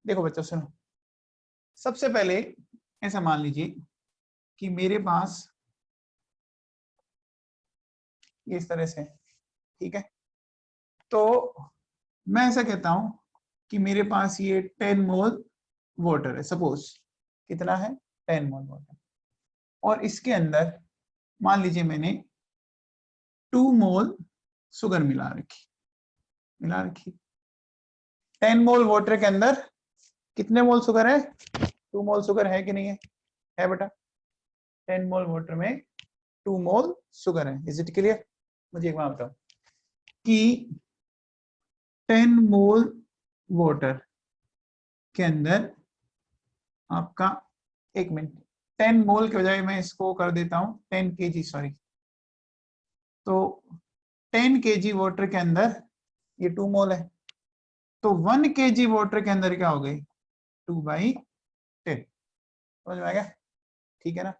देखो बच्चों सुनो, सबसे पहले ऐसा मान लीजिए कि मेरे पास ये इस तरह से है, ठीक है। तो मैं ऐसा कहता हूं कि मेरे पास ये 10 मोल वाटर है, सपोज कितना है 10 मोल वाटर, और इसके अंदर मान लीजिए मैंने 2 मोल शुगर मिला रखी 10 मोल वाटर के अंदर कितने मोल शुगर है? 2 मोल शुगर है कि नहीं है बेटा? 10 मोल वाटर में 2 मोल शुगर है। Is it clear? मुझे एक बात बताओ कि 10 मोल वाटर के अंदर आपका, एक मिनट, 10 मोल के बजाय मैं इसको कर देता हूं 10 kg, सॉरी। तो 10 kg वाटर के अंदर ये 2 मोल है, तो 1 kg वाटर के अंदर क्या हो गई? 2/10। समझ में आ गया? ठीक है ना?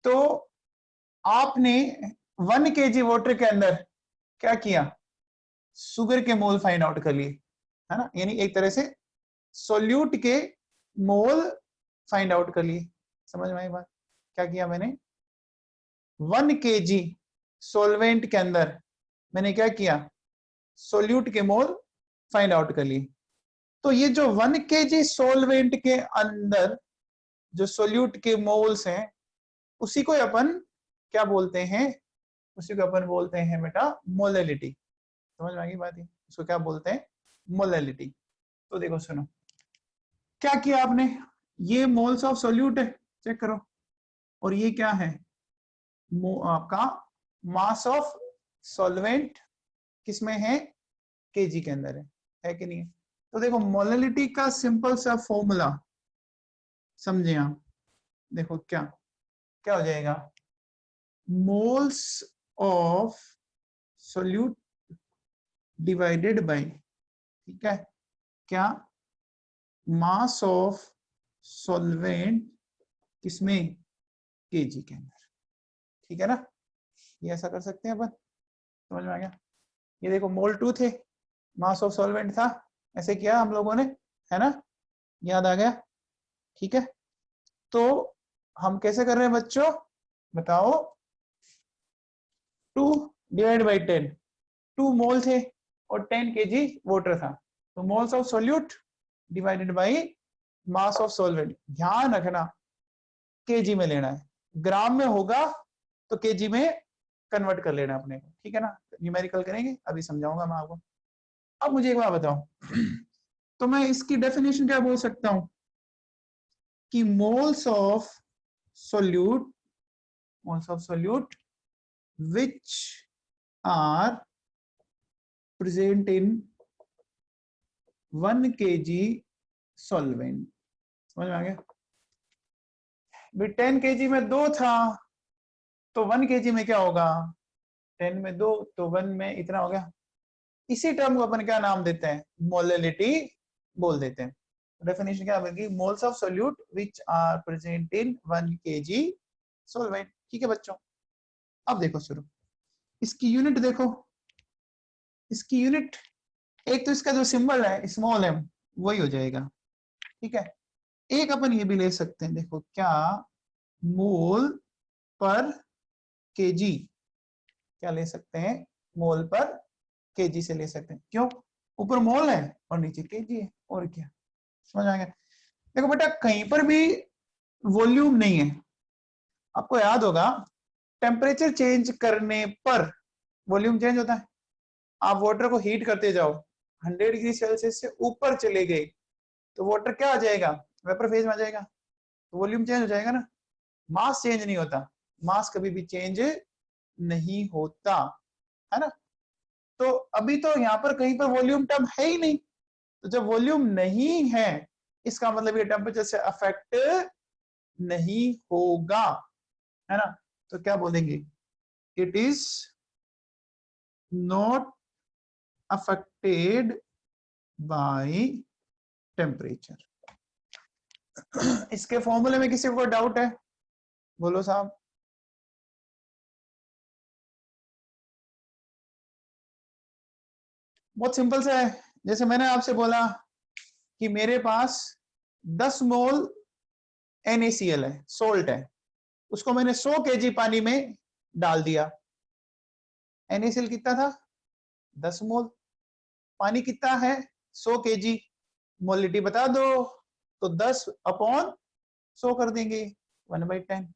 तो आपने 1 kg वाटर के अंदर क्या किया? शुगर के मोल फाइंड आउट कर लिए, है ना? यानी एक तरह से सोल्यूट के मोल फाइंड आउट कर लिए। समझ में आई बात? क्या किया मैंने? 1 kg सोलवेंट के अंदर मैंने क्या किया? सोल्यूट के मोल फाइंड आउट कर लिए। तो ये जो 1 kg सोलवेंट के अंदर जो सोल्यूट के मोल्स हैं, उसी को अपन क्या बोलते हैं? उसी को अपन बोलते हैं बेटा मोलैलिटी। समझ में आ गई बात? उसको क्या बोलते हैं? मोलैलिटी। तो देखो सुनो, क्या किया आपने? ये मोल्स ऑफ सोल्यूट है, चेक करो, और ये क्या है? आपका मास ऑफ सॉल्वेंट किसमें है? केजी के अंदर है कि नहीं है? तो देखो मोलैलिटी का सिंपल सा फॉर्मूला समझे आप? देखो क्या क्या हो जाएगा? Moles of solute divided by, ठीक है, क्या? मास ऑफ सॉल्वेंट किसमें? केजी के अंदर। ठीक है ना? ये ऐसा कर सकते हैं अपन। समझ में आ गया? ये देखो मोल 2 थे, मास ऑफ सॉल्वेंट था, ऐसे किया हम लोगों ने, है ना? याद आ गया? ठीक है। तो हम कैसे कर रहे हैं बच्चों, बताओ? 2 डिवाइड बाई 10, 2 मोल थे और 10 kg वाटर था, तो moles of solute divided by mass of solvent. ध्यान रखना केजी में लेना है, ग्राम में होगा तो केजी में कन्वर्ट कर लेना अपने को, ठीक है ना? न्यूमेरिकल करेंगे, अभी समझाऊंगा मैं आपको। अब मुझे एक बात बताओ, तो मैं इसकी डेफिनेशन क्या बोल सकता हूं कि moles of solute which are present in 1 kg solvent। समझ में आ गया? 10 kg में 2 था, तो 1 kg में क्या होगा? 10 में 2 तो 1 में इतना हो गया। इसी टर्म को अपन क्या नाम देते हैं? मोलैलिटी बोल देते हैं। डेफिनेशन क्या बनेगी? Moles of solute which are present in 1 kg solvent. ठीक है बच्चों? अब देखो शुरू, इसकी यूनिट देखो, इसकी यूनिट, एक तो इसका जो सिंबल है स्मॉल m, वही हो जाएगा, ठीक है। एक अपन ये भी ले सकते हैं, देखो क्या? मोल पर केजी, क्या ले सकते हैं? मोल पर केजी से ले सकते हैं। क्यों? ऊपर मोल है और नीचे केजी है, और क्या? समझ आ गया? देखो बेटा, कहीं पर भी वॉल्यूम नहीं है, आपको याद होगा टेम्परेचर चेंज करने पर वॉल्यूम चेंज होता है। आप वाटर को हीट करते जाओ, 100 डिग्री सेल्सियस से ऊपर चले गए तो वाटर क्या आ जाएगा? वेपर फेज में आ जाएगा, तो वॉल्यूम चेंज हो जाएगा ना। मास चेंज नहीं होता, मास कभी भी चेंज नहीं होता, है ना? तो अभी तो यहाँ पर कहीं पर वॉल्यूम टर्म है ही नहीं, तो जब वॉल्यूम नहीं है इसका मतलब ये टेम्परेचर से अफेक्ट नहीं होगा, है ना? तो क्या बोलेंगे? It is not affected by temperature. इसके फॉर्मूले में किसी को डाउट है? बोलो साहब। बहुत सिंपल सा है, जैसे मैंने आपसे बोला कि मेरे पास 10 मोल NaCl है, सोल्ट है, उसको मैंने 100 kg पानी में डाल दिया। NaCl कितना था? 10 मोल। पानी कितना है? 100 kg। मोलिटी बता दो, तो 10/100 कर देंगे, 1/10।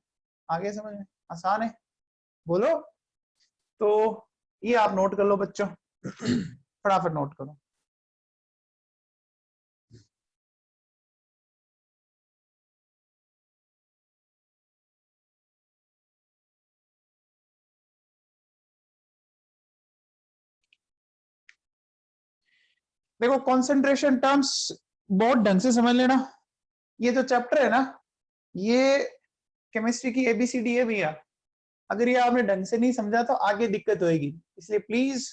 आगे समझ में आसान है, बोलो। तो ये आप नोट कर लो बच्चों, फटाफट नोट करो। देखो कंसंट्रेशन टर्म्स बहुत ढंग से समझ लेना। ये जो चैप्टर है ना, ये केमिस्ट्री की ABCD है भैया। अगर ये आपने ढंग से नहीं समझा तो आगे दिक्कत होगी, इसलिए प्लीज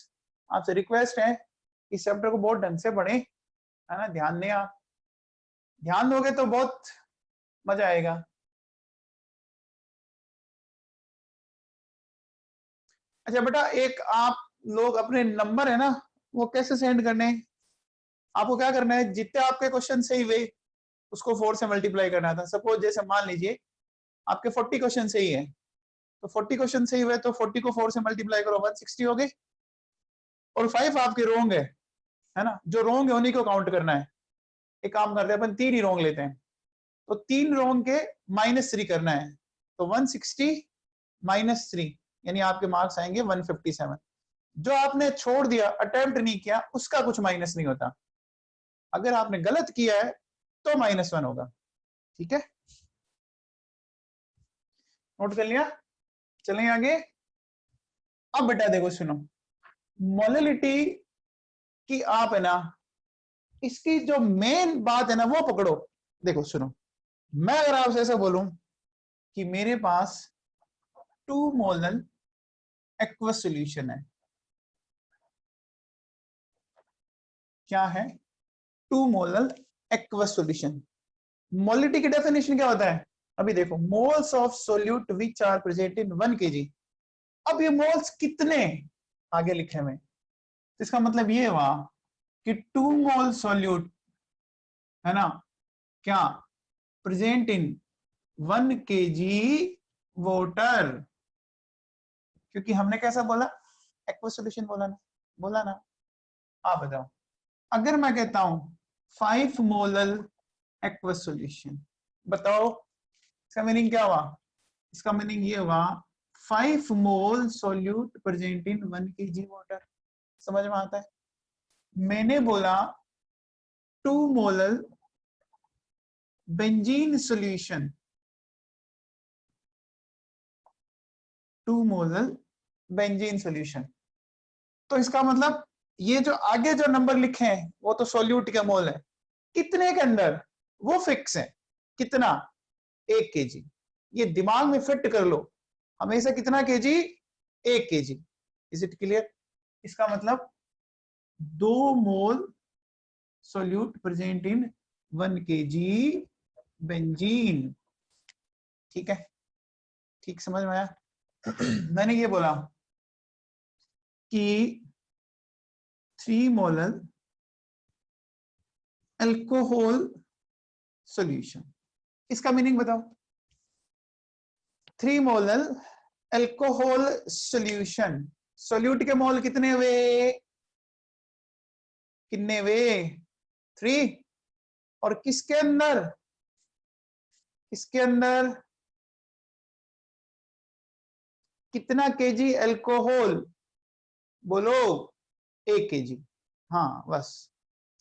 आपसे रिक्वेस्ट है इस चैप्टर को बहुत ढंग से पढ़ें, है ना। ध्यान दें, आप ध्यान दोगे तो बहुत मजा आएगा। अच्छा बेटा, एक आप लोग अपने नंबर है ना, वो कैसे सेंड करने हैं? आपको क्या करना है, जितने आपके क्वेश्चन सही हुए उसको 4 से मल्टीप्लाई करना था। सपोज जैसे मान लीजिए आपके 40 क्वेश्चन सही है, तो 40 क्वेश्चन सही हुए तो 40 को 4 से मल्टीप्लाई करो, 160 हो गए। और 5 आपके रोंग है ना, जो रोंग है उन्हीं को काउंट करना है। एक काम करते हैं अपन, 3 ही रोंग लेते हैं, तो 3 रोंग के -3 करना है, तो 160 -3 यानी आपके मार्क्स आएंगे 157। जो आपने छोड़ दिया, अटेम्प्ट नहीं किया, उसका कुछ माइनस नहीं होता। अगर आपने गलत किया है तो -1 होगा, ठीक है। नोट कर लिया, चलें आगे। अब बेटा देखो सुनो, मोलैलिटी की आप है ना, इसकी जो मेन बात है ना वो पकड़ो। देखो सुनो, मैं अगर आपसे ऐसा बोलूं कि मेरे पास 2 मोलल एक्वस सॉल्यूशन है, क्या है? 2 मोलल एक्वस सॉल्यूशन। मोलिटी की डेफिनेशन क्या होता है? अभी देखो, moles of solute which are present in 1 kg। अब ये मोल्स कितने आगे लिखे हुए, तो इसका मतलब ये हुआ कि 2 मोल सोल्यूट है ना, क्या प्रेजेंट इन 1 kg वाटर। क्योंकि हमने कैसा बोला, एक्वस सॉल्यूशन बोला ना। आप बताओ, अगर मैं कहता हूं 5 मोलल एक्वस सॉल्यूशन, बताओ इसका मीनिंग क्या हुआ? इसका मीनिंग ये हुआ 5 mole solute present in 1 kg water. समझ में आता है? मैंने बोला 2 molal benzene solution, 2 molal benzene solution. तो इसका मतलब ये जो आगे जो नंबर लिखे हैं वो तो सोल्यूट के मोल है, कितने के अंदर वो फिक्स है। कितना? 1 kg। ये दिमाग में फिट कर लो, हमेशा कितना kg? 1 kg। Is it clear? इसका मतलब 2 mole solute present in 1 kg benzene. ठीक है, ठीक समझ में आया? मैंने ये बोला कि 3 मोलर अल्कोहल सॉल्यूशन, इसका मीनिंग बताओ। 3 मोलर अल्कोहल सॉल्यूशन, सोल्यूट के मोल कितने हुए? कितने हुए? 3। और किसके अंदर? किसके अंदर कितना केजी अल्कोहल? बोलो। 1 kg। हाँ बस,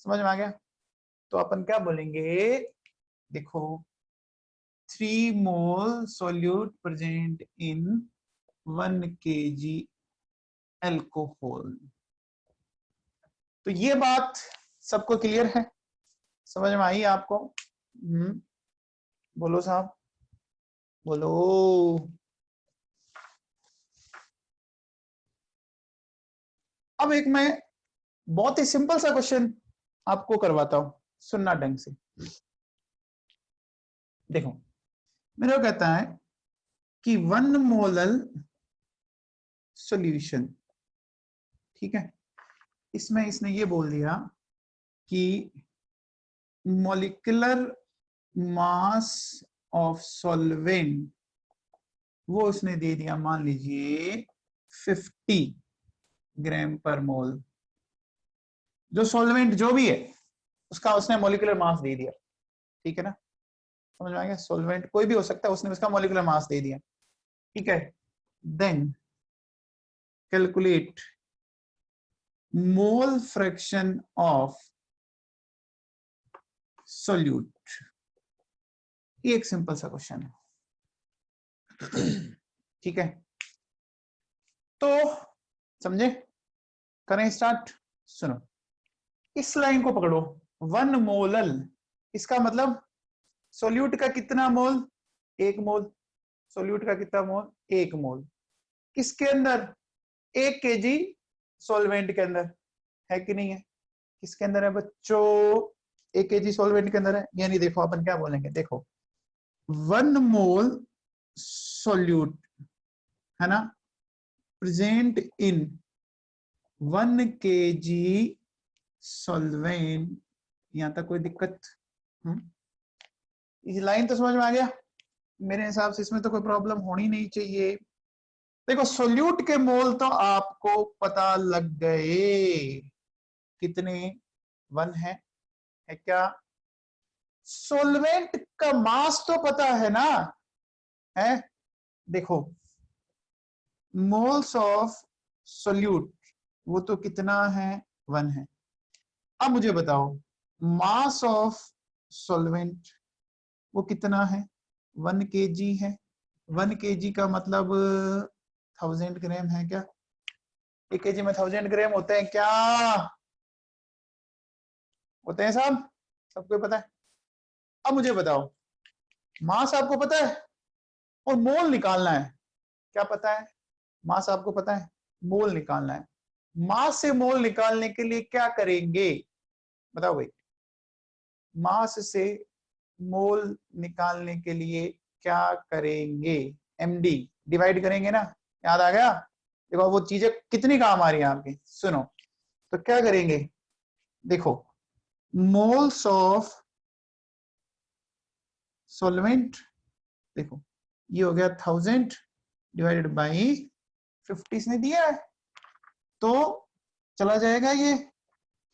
समझ में आ गया। तो अपन क्या बोलेंगे, देखो 3 mole solute present in 1 kg alcohol. तो ये बात सबको क्लियर है, समझ में आई आपको? बोलो साहब, बोलो। अब एक मैं बहुत ही सिंपल सा क्वेश्चन आपको करवाता हूं, सुनना ढंग से। देखो, मेरे को कहता है कि 1 मोलल सॉल्यूशन, ठीक है, इसमें इसने ये बोल दिया कि मॉलिक्यूलर मास ऑफ सॉल्वेंट, वो उसने दे दिया मान लीजिए 50 ग्राम पर मोल। जो सॉल्वेंट जो भी है उसका उसने मॉलिक्यूलर मास दे दिया, ठीक है ना, समझ में आ गया। सॉल्वेंट कोई भी हो सकता है, उसने उसका मॉलिक्यूलर मास दे दिया, ठीक है। Then calculate mole fraction of solute. ये एक सिंपल सा क्वेश्चन है, ठीक है। तो समझे, करें स्टार्ट। सुनो, इस लाइन को पकड़ो, 1 मोलल, इसका मतलब सोल्यूट का कितना मोल, 1 मोल। सोल्यूट का कितना मोल, 1 मोल। किसके अंदर, 1 केजी सॉल्वेंट के अंदर, है कि नहीं है। किसके अंदर है बच्चों, 1 केजी सॉल्वेंट के अंदर है। यानी देखो अपन क्या बोलेंगे, देखो 1 मोल सोल्यूट, है ना, प्रेजेंट इन 1 केजी सॉल्वेंट। यहां तक कोई दिक्कत, इस लाइन तो समझ में आ गया। मेरे हिसाब से इसमें तो कोई प्रॉब्लम होनी नहीं चाहिए। देखो सोल्यूट के मोल तो आपको पता लग गए, कितने, 1 है क्या। सोलवेंट का मास तो पता है ना, है, देखो मोल्स ऑफ सोल्यूट वो तो कितना है, 1 है। अब मुझे बताओ मास ऑफ सॉल्वेंट वो कितना है, 1 केजी है। 1 केजी का मतलब 1000 ग्राम है क्या, 1 केजी में 1000 ग्राम होते हैं क्या, होते हैं साहब, सबको पता है। अब मुझे बताओ मास आपको पता है और मोल निकालना है, क्या पता है, मास आपको पता है, मोल निकालना है। मास से मोल निकालने के लिए क्या करेंगे, बताओ भाई। मास से मोल निकालने के लिए क्या करेंगे, एमडी डिवाइड करेंगे ना, याद आ गया। देखो वो चीजें कितनी काम आ रही है आपकी, सुनो। तो क्या करेंगे, देखो मोल्स ऑफ सॉल्वेंट, देखो ये हो गया 1000 डिवाइडेड बाई 50 इसने दिया है, तो चला जाएगा ये,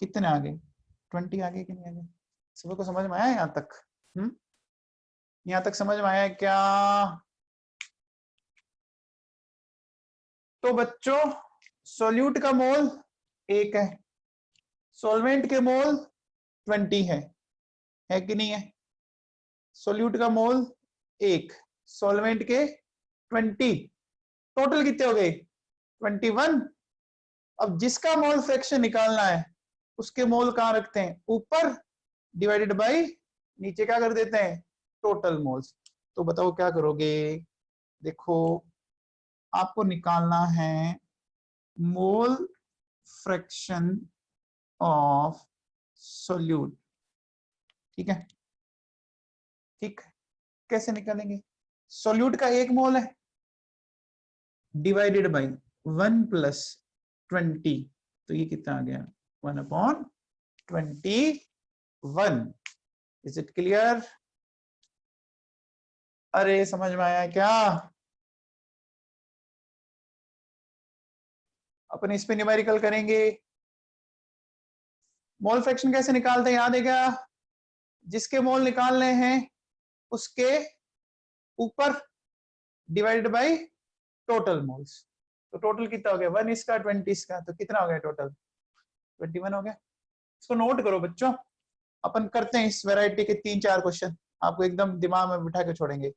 कितने आ गए, 20 आ गए कि नहीं आ गए। सबको समझ में आया यहाँ तक, यहाँ तक समझ में आया क्या। तो बच्चों सोल्यूट का मोल 1 है, सॉल्वेंट के मोल 20 है कि नहीं है। सोल्यूट का मोल 1, सॉल्वेंट के 20, टोटल कितने हो गए 21। अब जिसका मोल फ्रैक्शन निकालना है उसके मोल कहां रखते हैं, ऊपर, डिवाइडेड बाय नीचे क्या कर देते हैं, टोटल मोल्स। तो बताओ क्या करोगे, देखो आपको निकालना है मोल फ्रैक्शन ऑफ सोल्यूट, ठीक है। ठीक, कैसे निकालेंगे, सोल्यूट का 1 मोल है डिवाइडेड बाई 1 प्लस 20, तो ये कितना आ गया 1/21। इज इट क्लियर, अरे समझ में आया क्या। अपन इस पे न्यूमेरिकल करेंगे। मोल फ्रैक्शन कैसे निकालते हैं, याद है क्या, जिसके मोल निकालने हैं उसके ऊपर डिवाइडेड बाय टोटल मोल्स। तो टोटल कितना हो गया, 1 इसका 20 इसका, तो कितना हो गया टोटल 21 हो गया। इसको नोट करो बच्चों, अपन करते हैं इस वैरायटी के 3-4 क्वेश्चन, आपको एकदम दिमाग में बिठा के छोड़ेंगे।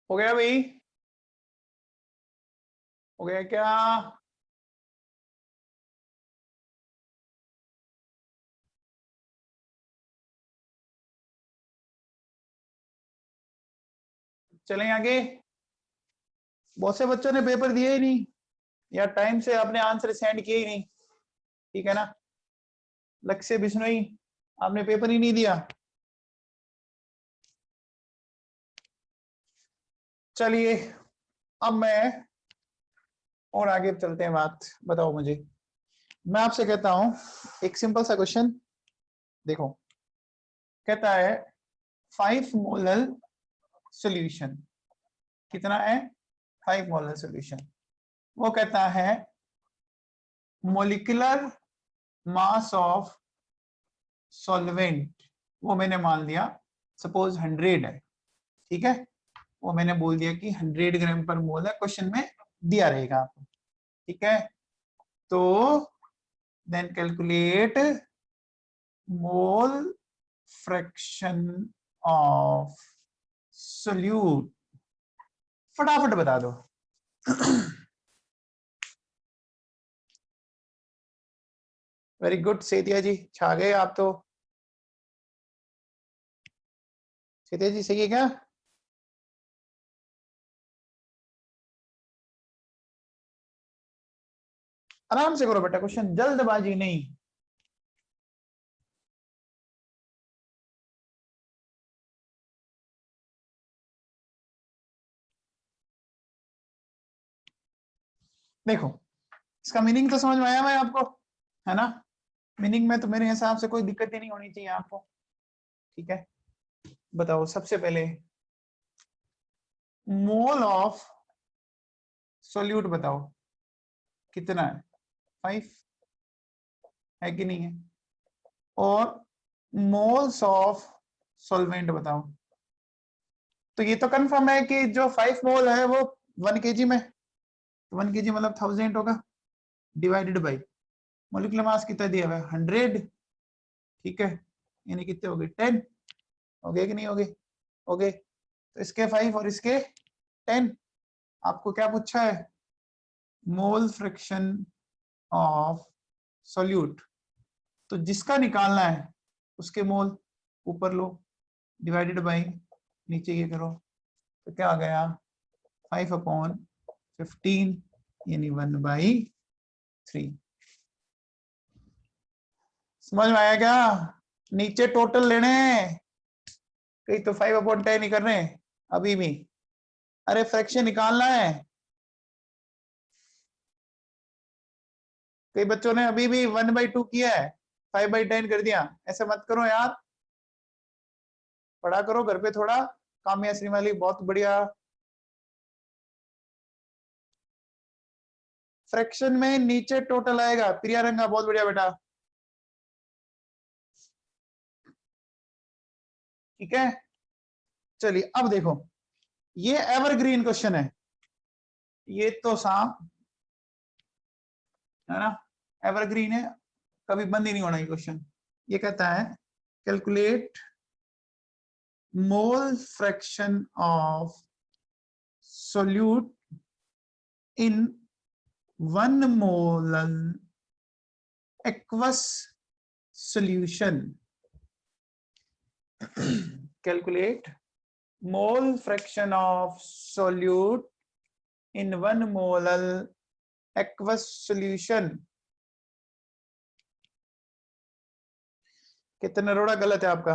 हो गया भाई? हो गया क्या? चलें आगे। बहुत से बच्चों ने पेपर दिए ही नहीं, या टाइम से आपने आंसर सेंड किए ही नहीं, ठीक है ना? लक्ष्य बिश्नोई, आपने पेपर ही नहीं दिया। चलिए अब मैं और आगे चलते हैं बात। बताओ मुझे, मैं आपसे कहता हूं एक सिंपल सा क्वेश्चन देखो। कहता है 5 मोलर सॉल्यूशन, कितना है? 5 मोलर सॉल्यूशन। वो कहता है मोलिकुलर मास ऑफ सॉल्वेंट, वो मैंने मान लिया सपोज 100 है, ठीक है? वो मैंने बोल दिया कि 100 ग्राम पर मोल है, क्वेश्चन में दिया रहेगा आपको, ठीक है? तो then calculate mole fraction of solute. फटाफट बता दो। वेरी गुड सेतिया जी, छा गए आप तो। सेतिया जी सही है क्या? आराम से करो बेटा क्वेश्चन, जल्दबाजी नहीं। देखो इसका मीनिंग तो समझ में आया भाई आपको, है ना? मीनिंग में तो मेरे हिसाब से कोई दिक्कत ही नहीं होनी चाहिए आपको, ठीक है? बताओ सबसे पहले मोल ऑफ सोल्यूट बताओ कितना है? 5 है कि नहीं है? और मोल्स ऑफ सॉल्वेंट बताओ। तो ये तो कंफर्म है कि जो 5 मोल है वो 1 kg में, 1 kg मतलब 1000 होगा, डिवाइडेड बाई मोलिकुलर मास कितना दिया हुआ है? 100, ठीक है? यानी कितने हो गए? 10 हो गए कि नहीं हो गए? हो गए। तो इसके 5 और इसके 10। आपको क्या पूछा है? मोल फ्रैक्शन ऑफ सोल्यूट। तो जिसका निकालना है उसके मोल ऊपर लो, डिवाइडेड बाई नीचे ये करो, तो क्या आ गया? 5/15 यानी 1/3। समझ में आया क्या? नीचे टोटल लेने हैं, कहीं तो 5/10 ही कर रहे हैं अभी भी। अरे फ्रैक्शन निकालना है। कई बच्चों ने अभी भी 1/2 किया है, 5/10 कर दिया। ऐसे मत करो यार, पढ़ा करो घर पे थोड़ा। काम्या श्रीमाली बहुत बढ़िया। फ्रैक्शन में नीचे टोटल आएगा। प्रिया रंगा बहुत बढ़िया बेटा, ठीक है? चलिए अब देखो, ये एवरग्रीन क्वेश्चन है, ये तो साफ है ना, एवरग्रीन है, कभी बंद ही नहीं होना ये क्वेश्चन। ये कहता है calculate mole fraction of solute in 1 molar aqueous solution। calculate mole fraction of solute in 1 molar aqueous solution। कितना रोड़ा गलत है आपका?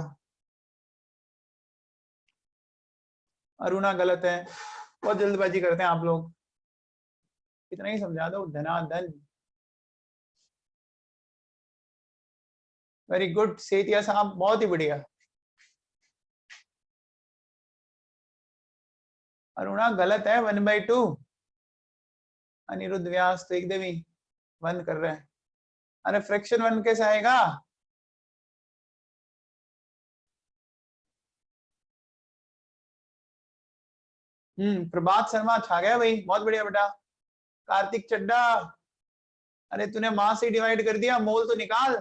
अरुणा गलत है। बहुत जल्दबाजी करते हैं आप लोग, कितना ही समझा दो। धनाधन, वेरी गुड सेतिया साहब, बहुत ही बढ़िया। अरुणा गलत है, 1/2। अनिरुद्ध व्यास तो एकदम ही बंद कर रहे हैं। अरे फ्रैक्शन 1 कैसे आएगा? प्रभात शर्मा छा गया भाई, बहुत बढ़िया बेटा। कार्तिक चड्डा, अरे तूने मास से डिवाइड कर दिया, मोल तो निकाल।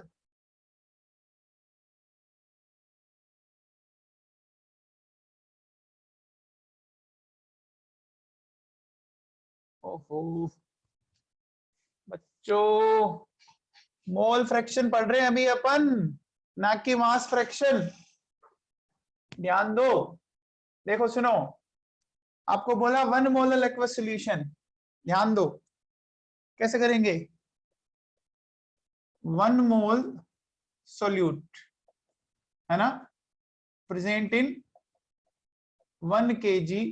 ओहो बच्चों, मोल फ्रैक्शन पढ़ रहे हैं अभी अपन, ना कि मास फ्रैक्शन। ध्यान दो, देखो सुनो, आपको बोला 1 मोलर एक्वस सॉल्यूशन, ध्यान दो कैसे करेंगे। 1 मोल सोल्यूट है ना, प्रेजेंट इन 1 kg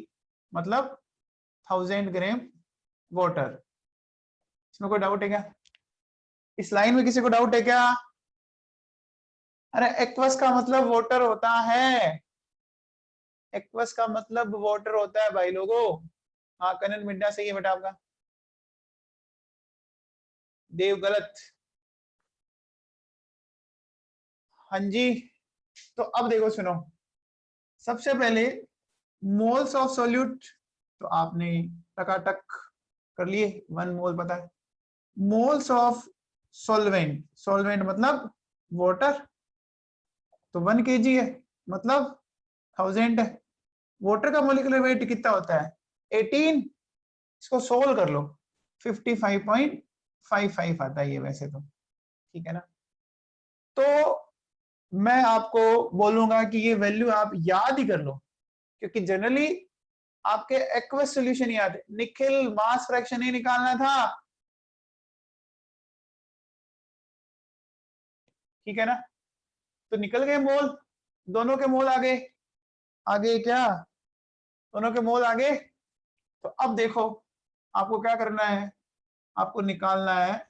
मतलब 1000 ग्राम वाटर। इसमें कोई डाउट है क्या? इस लाइन में किसी को डाउट है क्या? अरे एक्वस का मतलब वाटर होता है, एक्वस का मतलब वाटर होता है भाई लोगों। हाँ कनन मिड्डा सही है बेटा आपका, देव गलत। हाँ जी, तो अब देखो सुनो, सबसे पहले मोल्स ऑफ सोल्यूट तो आपने टकाटक कर लिए, 1 मोल पता है। मोल्स ऑफ सॉल्वेंट, सॉल्वेंट मतलब वाटर, तो 1 kg है मतलब 1000 है। वाटर का मोलिकुलर वेट कितना होता है? 18। इसको सोल्व कर लो, 55.55 आता है ये वैसे तो, ठीक है ना। तो मैं आपको बोलूंगा कि ये वैल्यू आप याद ही कर लो, क्योंकि जनरली आपके एक्वस सॉल्यूशन याद है। निखिल मास फ्रैक्शन ही निकालना था, ठीक है ना। तो निकल गए मोल, दोनों के मोल आगे, आगे क्या, दोनों के मोल आगे। तो अब देखो आपको क्या करना है, आपको निकालना है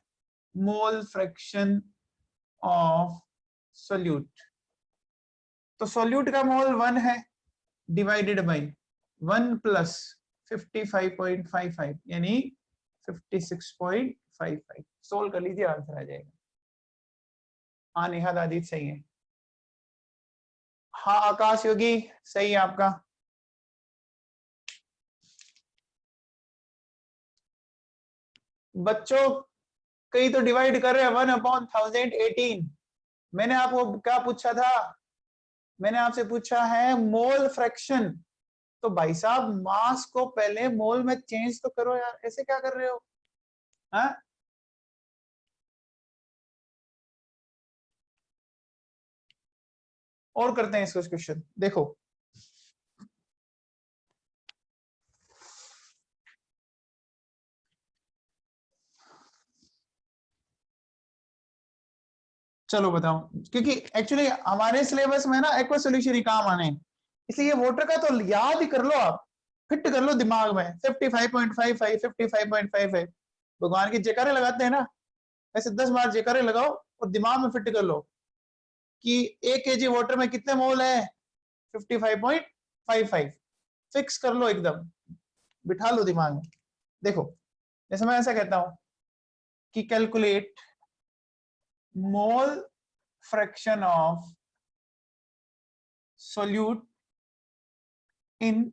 मोल फ्रैक्शन ऑफ सोल्यूट। तो सोल्यूट का मोल 1 है, डिवाइडेड बाई 1 प्लस 55.55 यानी 56.55। सोल्व कर लीजिए, आंसर आ जाएगा। हाँ निहाद आदित्य सही है, हाँ आकाश योगी सही है आपका। बच्चों कई तो डिवाइड कर रहे हैं 1/1018। मैंने आपको क्या पूछा था? मैंने आपसे पूछा है मोल फ्रैक्शन। तो भाई साहब मास को पहले मोल में चेंज तो करो यार, ऐसे क्या कर रहे हो? हाँ और करते हैं इसको क्वेश्चन, देखो चलो बताओ, क्योंकि एक्चुअली हमारे सिलेबस में ना एक्वा सॉल्यूशन ही काम आने हैं, इसलिए वाटर का तो याद ही कर लो आप, फिट कर लो दिमाग में 55.55 55.55। भगवान की जयकारे लगाते हैं ना, ऐसे 10 बार जयकारे लगाओ और दिमाग में फिट कर लो कि 1 kg वाटर में कितने मोल है, 55.55। फिक्स कर लो एकदम, बिठा लो दिमाग में। देखो जैसे मैं ऐसा कहता हूं कि calculate mole fraction of solute in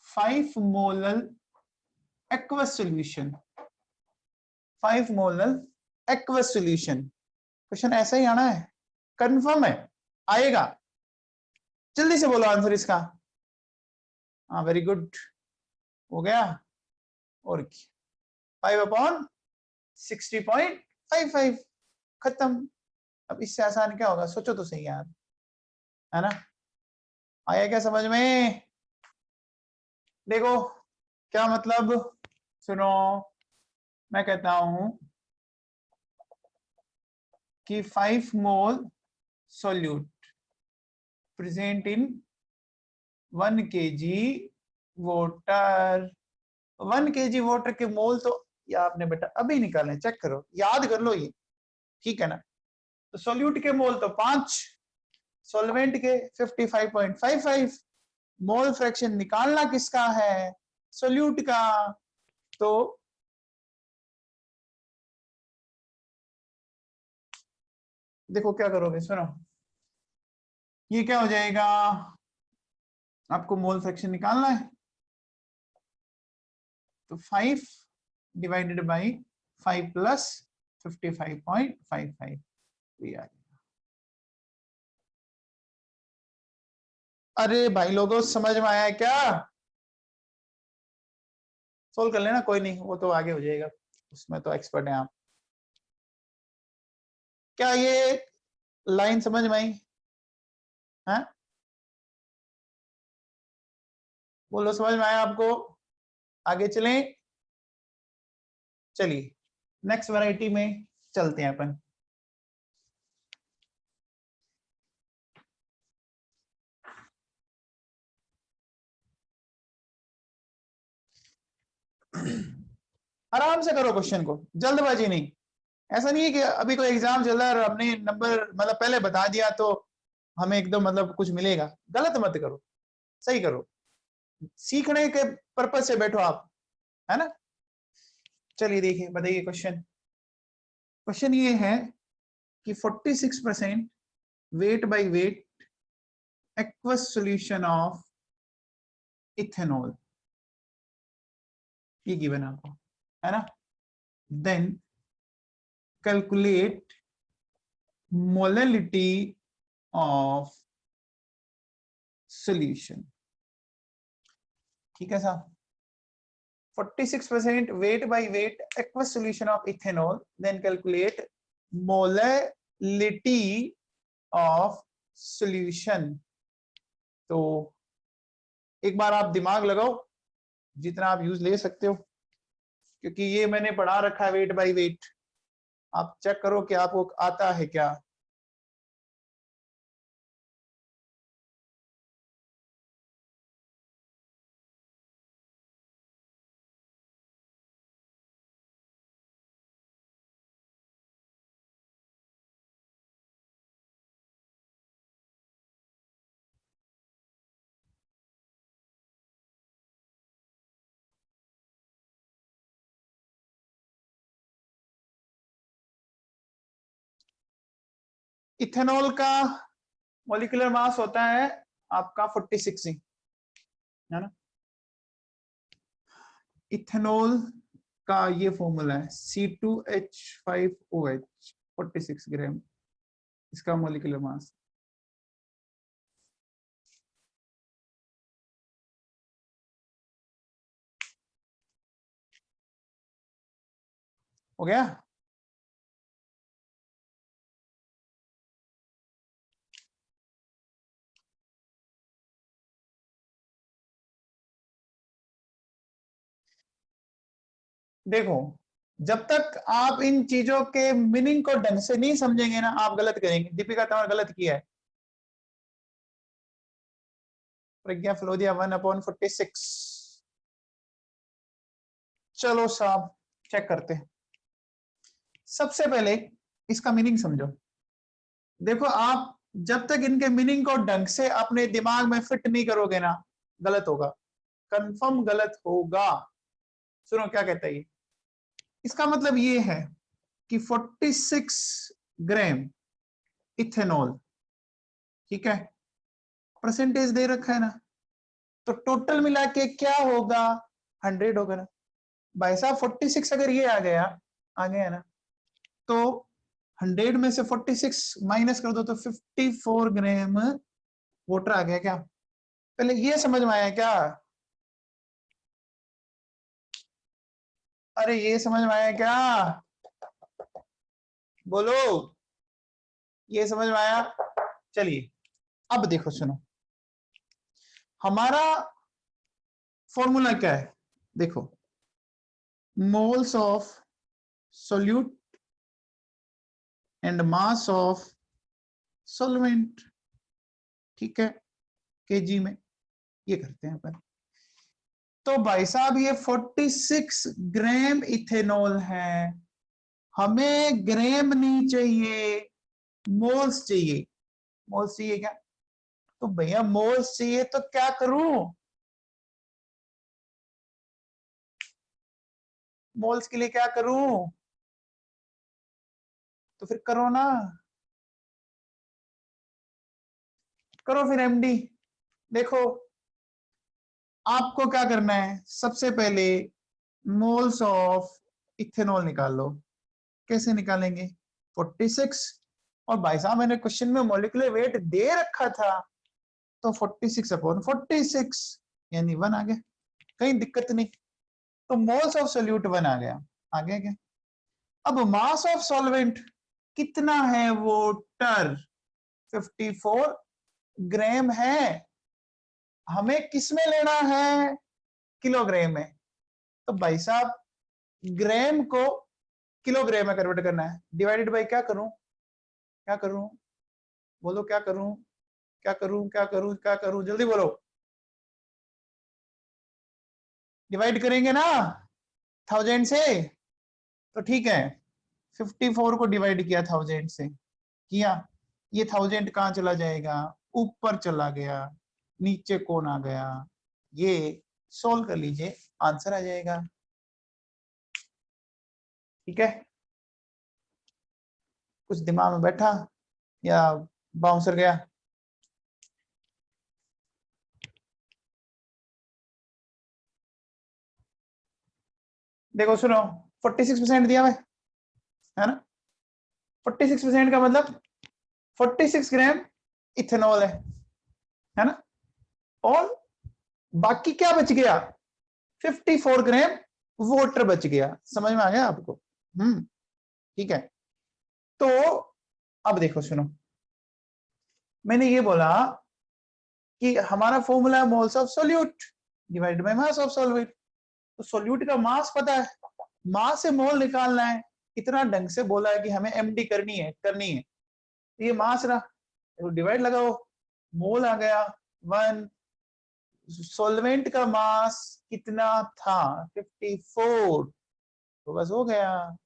5 molar aqueous solution, 5 molar aqueous solution। Question ऐसा ही आना है, कंफर्म है आएगा? जल्दी से बोलो आंसर इसका। हाँ वेरी गुड, हो गया। और 5/60.55 खत्म। अब इससे आसान क्या होगा, सोचो तो सही यार, है ना। आया क्या समझ में? देखो क्या मतलब, सुनो, मैं कहता हूं कि 5 mole solute present in 1 kg water. 1 kg water के मोल तो ये आपने बेटा अभी निकाले, चेक करो, याद कर लो ये, ठीक है ना। तो सोल्यूट के मोल तो 5, सॉल्वेंट के 55.55। मोल फ्रैक्शन निकालना किसका है, सोल्यूट का। तो देखो क्या करोगे, सुनो, ये क्या हो जाएगा, आपको मोल फ्रैक्शन निकालना है, तो 5 डिवाइडेड बाई 5 प्लस 55.55 ये आ गया। अरे भाई लोगों समझ में आया क्या? सोल्व कर लेना, कोई नहीं, वो तो आगे हो जाएगा, उसमें तो एक्सपर्ट हैं आप। क्या ये लाइन समझ में आई? हाँ बोलो, समझ में आया आपको? आगे चलें, चलिए नेक्स्ट वैरायटी में चलते हैं अपन। आराम से करो क्वेश्चन को, जल्दबाजी नहीं। ऐसा नहीं है कि अभी कोई एग्जाम चल रहा है और अपने नंबर मतलब पहले बता दिया तो हमें एकदम मतलब कुछ मिलेगा। गलत मत करो, सही करो, सीखने के पर्पज से बैठो आप, है ना। चलिए देखिए, बताइए क्वेश्चन। क्वेश्चन ये है कि 46% weight by weight aqueous solution of ethanol, ये गिवन आपको, है ना। Then calculate molality of solution. ठीक है साहब, 46% weight by weight aqueous solution of ethanol, then calculate molality of solution। तो एक बार आप दिमाग लगाओ, जितना आप यूज ले सकते हो, क्योंकि ये मैंने पढ़ा रखा है वेट बाय वेट। आप चेक करो कि आपको आता है क्या। इथेनॉल का मॉलिक्यूलर मास होता है आपका 46 ही, है ना। इथेनॉल का ये फॉर्मूला है C2H5OH, 46 ग्राम इसका मॉलिक्यूलर मास। हो गया। देखो, जब तक आप इन चीजों के मीनिंग को ढंग से नहीं समझेंगे ना, आप गलत करेंगे। दीपिका तंवर गलत किया है। प्रज्ञा फ्लोदिया 1/46। चलो साहब चेक करते हैं। सबसे पहले इसका मीनिंग समझो। देखो, आप जब तक इनके मीनिंग को ढंग से अपने दिमाग में फिट नहीं करोगे ना, गलत होगा, कंफर्म गलत होगा। सुनो क्या कहता है ये। इसका मतलब ये है कि 46 ग्राम इथेनॉल, ठीक है, परसेंटेज दे रखा है ना, तो टोटल मिला के क्या होगा, 100 होगा ना। भाई साहब 46 अगर ये आ गया ना, तो 100 में से 46 माइनस कर दो तो 54 ग्राम वाटर आ गया क्या। पहले ये समझ में आया क्या? अरे ये समझ में आया क्या? बोलो, ये समझ में आया? चलिए अब देखो, सुनो, हमारा फॉर्मूला क्या है। देखो, moles of solute and mass of solvent, ठीक है, केजी में, ये करते हैं अपन। तो भाई साहब ये 46 ग्राम इथेनॉल है, हमें ग्राम नहीं चाहिए, मोल्स चाहिए। मोल्स चाहिए क्या? तो भैया मोल्स चाहिए तो क्या करूं? मोल्स के लिए क्या करूं? तो फिर करो ना, करो फिर एमडी। देखो, आपको क्या करना है, सबसे पहले मोल्स ऑफ इथेनॉल निकाल लो। कैसे निकालेंगे? 46, और भाई साहब मैंने क्वेश्चन में मॉलिक्यूलर वेट दे रखा था, तो 46/46 यानी 1 आ गया, कहीं दिक्कत नहीं। तो मोल्स ऑफ सोल्यूट 1 आ गया। आ गया क्या? अब मास ऑफ सॉल्वेंट कितना है? वाटर 54 ग्राम है। हमें किसमें लेना है? किलोग्राम में। तो भाई साहब ग्राम को किलोग्राम में कन्वर्ट करना है। डिवाइडेड बाय क्या करूं? क्या करूं? बोलो क्या करूं? क्या करूं? क्या करूं? क्या करूं? जल्दी बोलो। डिवाइड करेंगे ना 1000 से? तो ठीक है, 54 को डिवाइड किया 1000 से, किया। ये 1000 कहां चला जाएगा? ऊपर चला गया, नीचे कौन आ गया? ये सोल्व कर लीजिए, आंसर आ जाएगा। ठीक है, कुछ दिमाग में बैठा या बाउंसर गया? देखो सुनो, 46% दिया हुआ है ना? 46% का मतलब 46 ग्राम इथेनॉल है ना? और बाकी क्या बच गया? 54 ग्राम वाटर बच गया। समझ में आ गया आपको? ठीक है। तो अब देखो सुनो, मैंने ये बोला कि हमारा फॉर्मूला है moles of solute divided by mass of solvent. तो सोल्यूट का मास पता है, मास से मोल निकालना है। इतना ढंग से बोला है कि हमें एमडी करनी है। ये मास रहा, तो डिवाइड लगाओ, मोल आ गया 1। सॉल्वेंट का मास कितना था? 54। तो बस हो गया।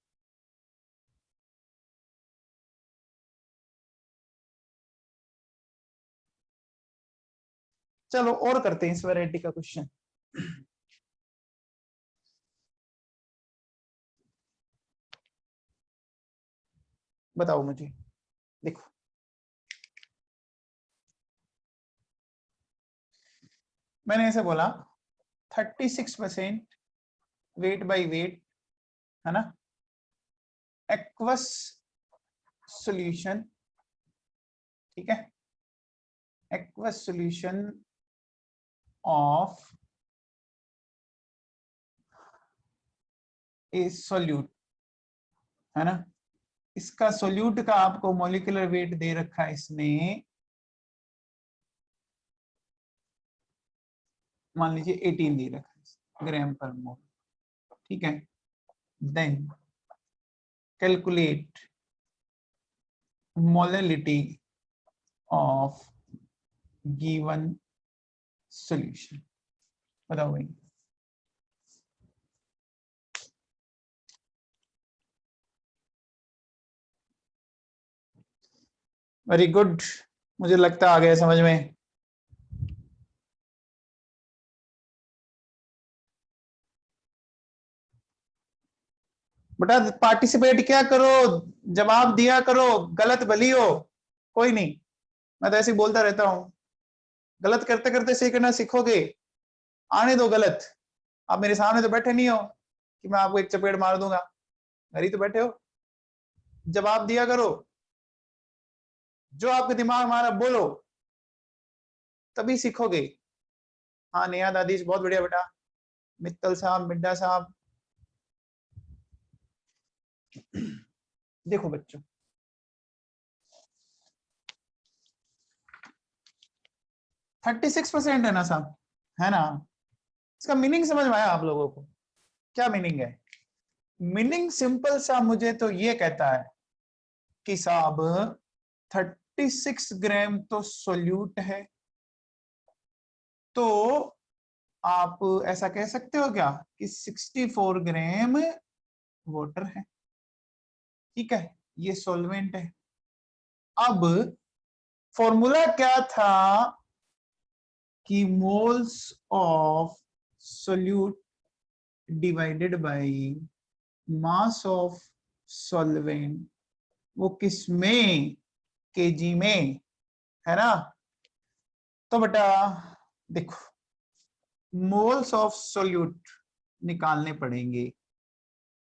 चलो और करते हैं इस वैरायटी का क्वेश्चन। बताओ मुझे, देखो मैंने ऐसे बोला 36% वेट बाय वेट है ना, एक्वस सॉल्यूशन। ठीक है, aqueous solution of A solute है ना। इसका सॉल्यूट का आपको मॉलिक्यूलर वेट दे रखा है इसने, मान लीजिए 18 दे रखा है ग्राम पर मोल। ठीक है, then calculate molality of given solution. बताओ भाई। वेरी गुड, मुझे लगता आ गया समझ में। बेटा पार्टिसिपेट क्या करो, जवाब दिया करो, गलत भली हो कोई नहीं, मैं तो ऐसे ही बोलता रहता हूँ। गलत करते करते सीखना सीखोगे। आने दो गलत। आप मेरे सामने तो बैठे नहीं हो कि मैं आपको एक चपेट मार दूंगा, घर ही तो बैठे हो। जवाब दिया करो, जो आपके दिमाग में आ रहा बोलो, तभी सीखोगे। हाँ नेहा दादी बहुत बढ़िया बेटा, मित्तल साहब, मिड्डा साहब। देखो बच्चों, थर्टी सिक्स परसेंट है ना साहब, है ना? इसका मीनिंग समझ में आया आप लोगों को? क्या मीनिंग है? मीनिंग सिंपल सा मुझे तो ये कहता है कि साहब 36 ग्राम तो सोल्यूट है, तो आप ऐसा कह सकते हो क्या कि 64 ग्राम वाटर है। ठीक है, ये सॉल्वेंट है। अब फॉर्मूला क्या था कि moles of solute divided by mass of solvent, वो किस में? केजी में, है ना? तो बेटा देखो, मोल्स ऑफ सोल्यूट निकालने पड़ेंगे।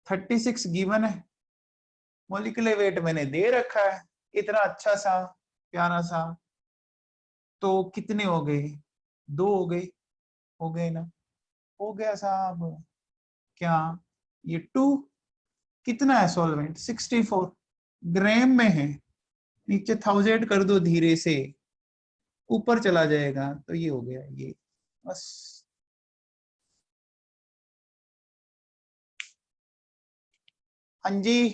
36 गिवन है, मॉलिक्यूलर वेट मैंने दे रखा है इतना अच्छा सा प्यारा सा, तो कितने हो गए? 2 हो गए। हो गए ना? हो गया साहब। क्या ये 2 कितना है सॉल्वेंट 64 ग्राम में है, नीचे 1000 कर दो धीरे से, ऊपर चला जाएगा, तो ये हो गया ये बस। हाँ जी,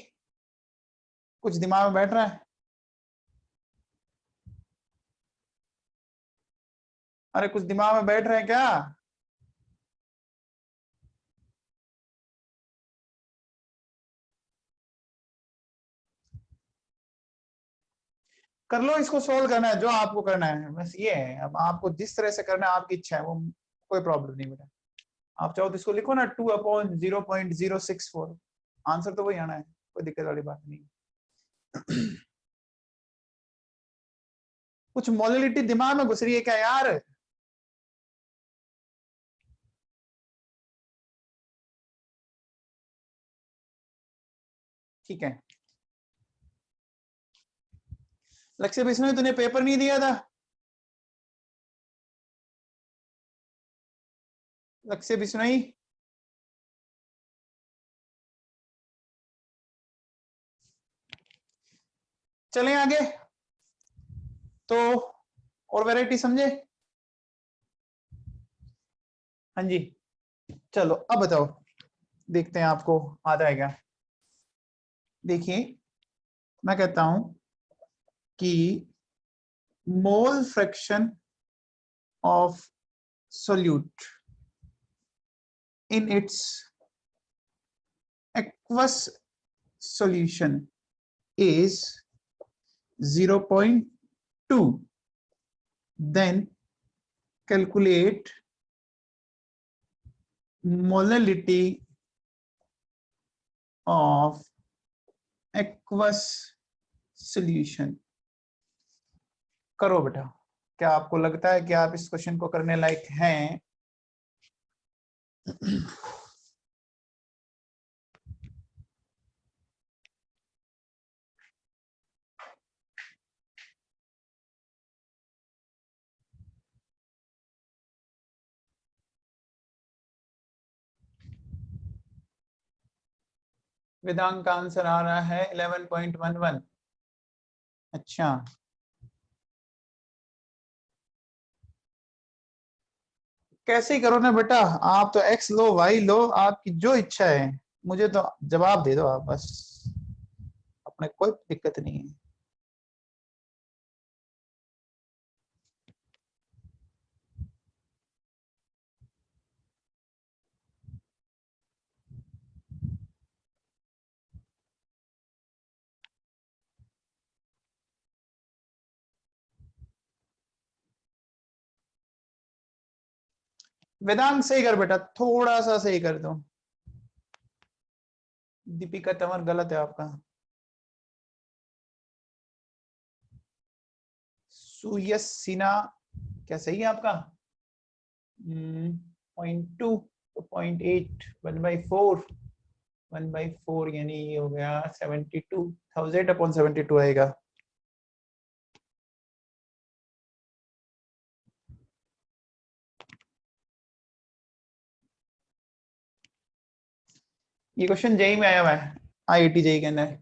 कुछ दिमाग में बैठ रहा है? अरे कुछ दिमाग में बैठ रहा है क्या? कर लो, इसको सोल्व करना है जो आपको करना है, बस ये है। अब आपको जिस तरह से करना है आपकी इच्छा है, वो कोई प्रॉब्लम नहीं बेटा। आप चाहो तो इसको लिखो ना 2/0.064, आंसर तो वही आना है, कोई दिक्कत वाली बात नहीं। कुछ मोलिलिटी दिमाग में घुस रही है क्या यार? ठीक है, लक्ष्य बिश्नोई तूने पेपर नहीं दिया था? लक्ष्य बिश्नोई, चलें आगे। तो और वैरायटी समझे? हाँ जी, चलो अब बताओ, देखते हैं आपको आता है क्या। देखिए, मैं कहता हूं कि मोल fraction of solute in its aqueous solution is 0.2, then calculate molality of aqueous solution। करो बेटा, क्या आपको लगता है कि आप इस क्वेश्चन को करने लायक हैं? वेदांत का आंसर आ रहा है 11.11। अच्छा, कैसे ही करो ना बेटा, आप तो एक्स लो वाई लो, आपकी जो इच्छा है, मुझे तो जवाब दे दो आप बस, अपने कोई दिक्कत नहीं है। वेदांत सही कर बेटा, थोड़ा सा सही कर दो। दीपिका तंवर गलत है आपका। सुयस सिन्हा क्या सही है आपका? 0.2 तो 0.8, 1/4, 1/4 यानी ये हो गया 72, 1000/72 आएगा। ये क्वेश्चन जेई में आया हुआ है, आईआईटी जेई के अंदर।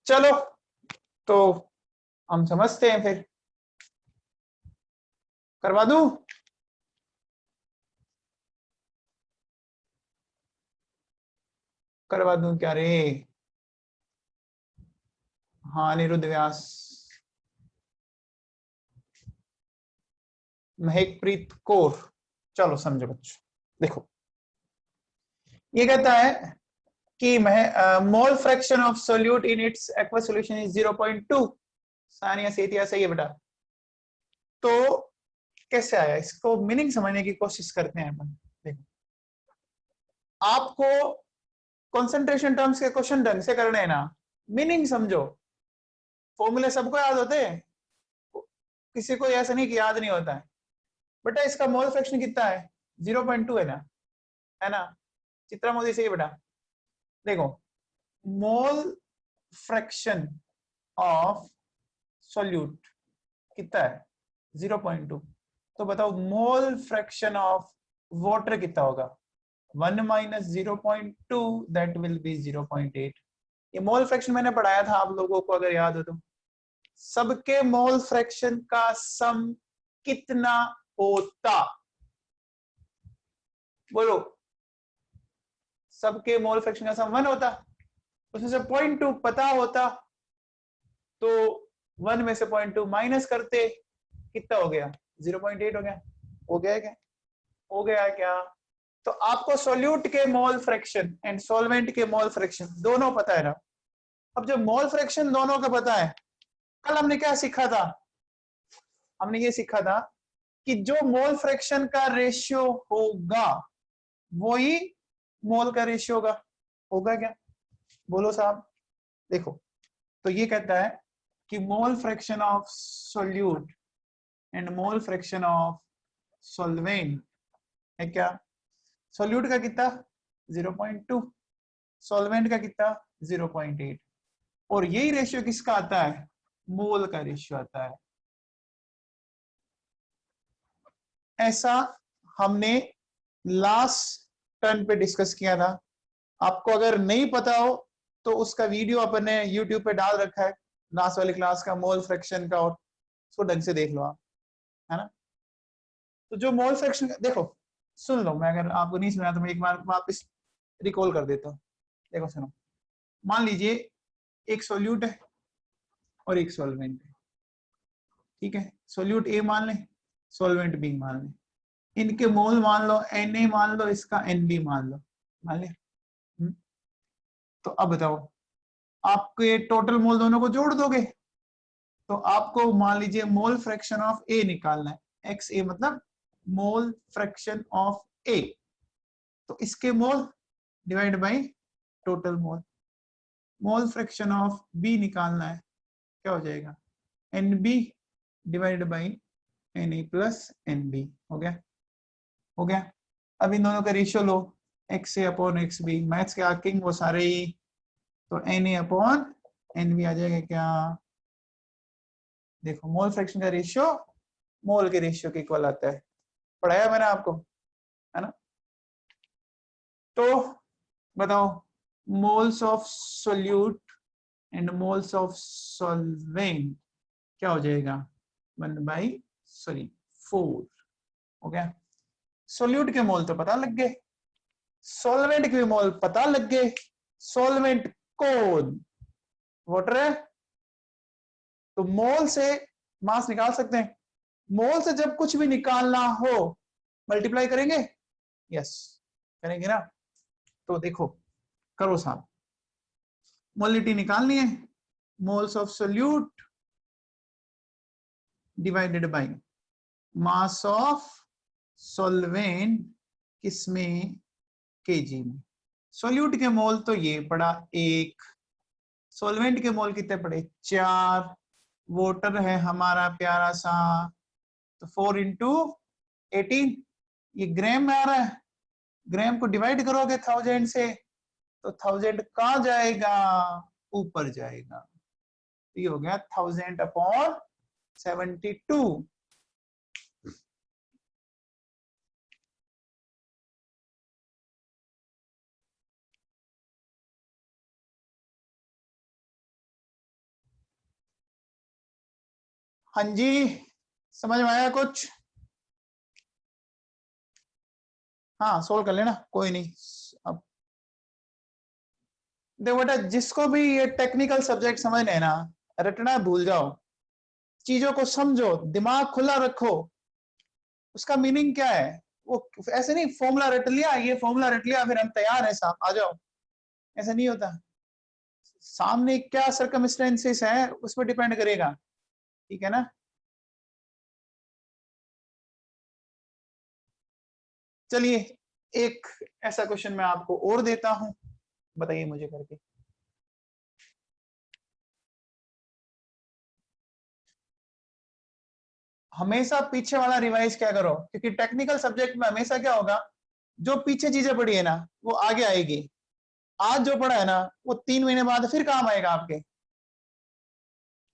चलो, तो हम समझते हैं फिर, करवा दूं? करवा दूं क्या रे? हाँ, अनिरुद्ध व्यास, महकप्रीत कौर। चलो समझो बच्चों, देखो ये कहता है कि मोल fraction of solute in its aqueous solution is 0.2। Sania Setia सही है बेटा। तो कैसे आया, इसको मीनिंग समझने की कोशिश करते हैं अपन। देखो, आपको कंसंट्रेशन टर्म्स के क्वेश्चन ढंग से करने हैं ना, मीनिंग समझो। फॉर्मूले सबको याद होते हैं, किसी को ऐसा नहीं कि याद नहीं होता है। बेटा इसका मोल फ्रैक्शन कितना है? 0.2 है ना, है ना? चित्रा मोदी सही है बेटा। देखो, मोल फ्रैक्शन ऑफ सोल्यूट कितना है? 0.2। तो बताओ मोल फ्रैक्शन ऑफ वाटर कितना होगा? 1 माइनस 0.2 दैट विल बी 0.8। ये मोल फ्रैक्शन मैंने पढ़ाया था आप लोगों को अगर याद हो तो। सबके मोल फ्रैक्शन का सम कितना होता? बोलो। सबके मोल फ्रैक्शन का सम 1 होता, उसमें से 0.2 पता होता तो 1 में से 0.2 माइनस करते, कितना हो गया? 0.8 हो गया। हो गया क्या? हो गया क्या? तो आपको सोल्यूट के मोल फ्रैक्शन एंड सॉल्वेंट के मोल फ्रैक्शन दोनों पता है ना। अब जब मोल फ्रैक्शन दोनों का पता है, कल हमने क्या सीखा था? हमने ये सीखा था कि जो मोल फ्रैक्शन का रेशियो होगा वही मोल का रेशियो होगा। होगा क्या? बोलो साहब। देखो, तो ये कहता है कि मोल fraction of solute and mole fraction of solvent है क्या? सोल्यूट का कितना? 0.2, सॉल्वेंट का कितना? 0.8। और यही रेशियो किसका आता है? मोल का रेशियो आता है। ऐसा हमने लास्ट टर्न पे डिस्कस किया था। आपको अगर नहीं पता हो तो उसका वीडियो अपन ने यूट्यूब पे डाल रखा है लास्ट वाली क्लास का, मोल फ्रैक्शन का, और उसको ढंग से देख लो आप, है ना। तो जो मोल फ्रैक्शन, देखो सुन लो, मैं अगर आपको नहीं सुना तो मैं एक बार वापस रिकॉल कर देता हूँ। देखो सुनो, मान लीजिए एक सोल्यूट है और एक सॉल्वेंट है, ठीक है। सोल्यूट ए मान लें, सॉल्वेंट बी मान लें। इनके मोल मान लो Na मान लो, इसका Nb मान लो, मान लिया। तो अब बताओ, आपके टोटल मोल दोनों को जोड़ दोगे तो आपको मान लीजिए मोल फ्रैक्शन ऑफ ए निकालना है। एक्स ए मतलब मोल फ्रैक्शन ऑफ ए, तो इसके mole divide by total mole. Mole fraction of B निकालना है, क्या हो जाएगा? N B divide by N A plus N B. हो गया? हो गया। अब इन दोनों का रेशियो लो, x A upon x B, maths के आकिंग वो सारे ही, तो N A upon N B आ जाएगा क्या? देखो, मोल फ्रैक्शन का रेशियो मोल के रेशियो के इक्वल आता है, पढ़ाया मैंने आपको, है ना। तो बताओ, moles of solute and moles of solvent क्या हो जाएगा? 1/4 हो गया। सोल्यूट के मोल तो पता लग गए, सॉल्वेंट के मोल पता लग गए। सॉल्वेंट कौन? वाटर है, तो मोल से मास निकाल सकते हैं। मोल से जब कुछ भी निकालना हो मल्टीप्लाई करेंगे, यस करेंगे ना। तो देखो, करो साहब, मोलिटी निकालनी है। Moles of solute divided by mass of solvent, किसमें? केजी में। सोल्यूट के मोल तो ये पड़ा 1, सॉल्वेंट के मोल कितने पड़े? 4, वाटर है हमारा प्यारा सा, तो 4 इंटू 18, ये ग्राम में आ रहा है। ग्राम को डिवाइड करोगे 1000 से तो 1000 कहाँ जाएगा? ऊपर जाएगा। तो ये हो गया 1000 अपॉन 72। हाँ जी, समझ में आया कुछ? हाँ सोल्व कर लेना, कोई नहीं। अब देखो बेटा, जिसको भी ये टेक्निकल सब्जेक्ट समझने है ना, रटना भूल जाओ, चीजों को समझो, दिमाग खुला रखो। उसका मीनिंग क्या है? वो ऐसे नहीं फॉर्मूला रट लिया, ये फॉर्मूला रट लिया फिर हम तैयार है साहब आ जाओ, ऐसा नहीं होता। सामने क्या सर्कमस्टेंसेस है उस पर डिपेंड करेगा, ठीक है ना। चलिए, एक ऐसा क्वेश्चन मैं आपको और देता हूं, बताइए मुझे करके। हमेशा पीछे वाला रिवाइज क्या करो, क्योंकि टेक्निकल सब्जेक्ट में हमेशा क्या होगा, जो पीछे चीजें पढ़ी है ना वो आगे आएगी। आज जो पढ़ा है ना वो 3 महीने बाद फिर काम आएगा आपके,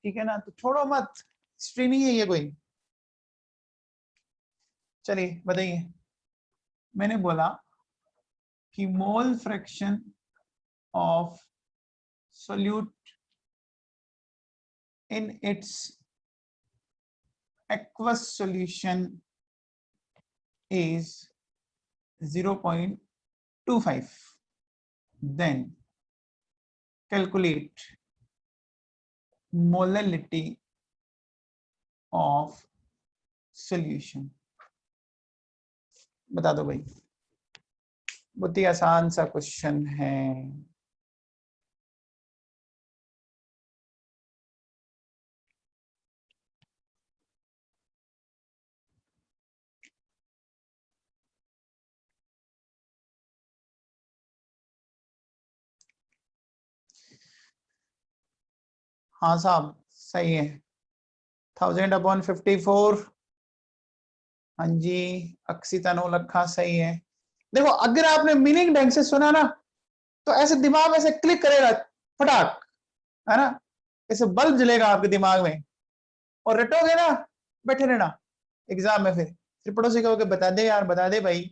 ठीक है ना। तो छोड़ो मत, स्ट्रीमिंग है ये कोई। चलिए बताइए, मैंने बोला कि मोल fraction of solute in its aqueous solution is 0.25. Then calculate molality of solution. बता दो भाई, बहुत ही आसान सा क्वेश्चन है। हाँ साहब सही है, 1000/54। हाँ जी, अक्सिता नो लखा सही है। देखो अगर आपने मीनिंग ढंग से सुना ना तो ऐसे दिमाग में से क्लिक करेगा फटाक, है ना, ऐसे बल्ब जलेगा आपके दिमाग में, और रटोगे ना, बैठे रहना एग्जाम में, फिर पड़ोसी कहोगे बता दे यार, बता दे भाई,